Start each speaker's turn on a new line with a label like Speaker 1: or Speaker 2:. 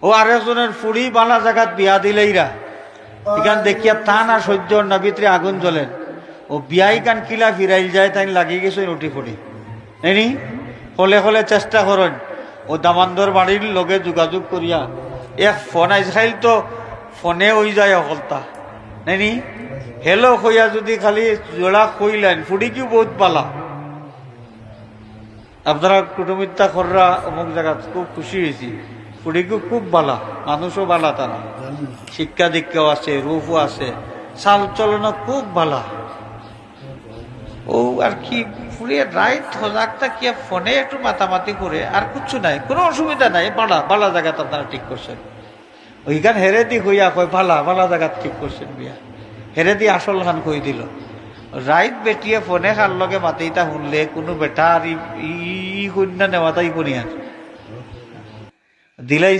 Speaker 1: ও আরেকজনের ফুড়ি বালা জায়গাত বিয়া দিলেইরা এখান দেখিয়া তা না সহ্য না ভিতরে আগুন জ্বলেন ও বিয়াই কান কিলা ফিরাইল যায় তাই লাগি গেছে উঠি ফুড়ি এনি হলে হলে চেষ্টা করেন ও দামান্দর বাড়ির লগে যোগাযোগ করিয়া এক ফোন আইসাইল তো ফোনে ওই যায় অকলতা নেনি হেলো কইয়া যদি খালি জোড়া কইলেন ফুড়ি কি বহুত পালা আপনারা কুটুমিত্তা খররা অমুক জায়গা খুব খুশি হয়েছি ফুড়িকে খুব বালা মানুষও বালা তারা শিক্ষা দীক্ষাও আছে রূপও আছে চাল চলন খুব বালা ও আর কি ফুড়িয়ে রাইট হজাকটা কি ফোনে একটু মাতামাতি করে আর কিচ্ছু নাই কোনো অসুবিধা নাই বালা বালা জায়গাতে আপনারা ঠিক করছেন ওইখান হেরে দি হইয়া কয় বালা বালা জায়গা ঠিক করছেন বিয়া হেরে দি আসল খান কই দিল রাইত বেটিয়ে ফোনে খার লগে মাতিটা শুনলে কোনো বেটা আর ই কন্যা নেওয়াটাই করিয়ান দিলাইছে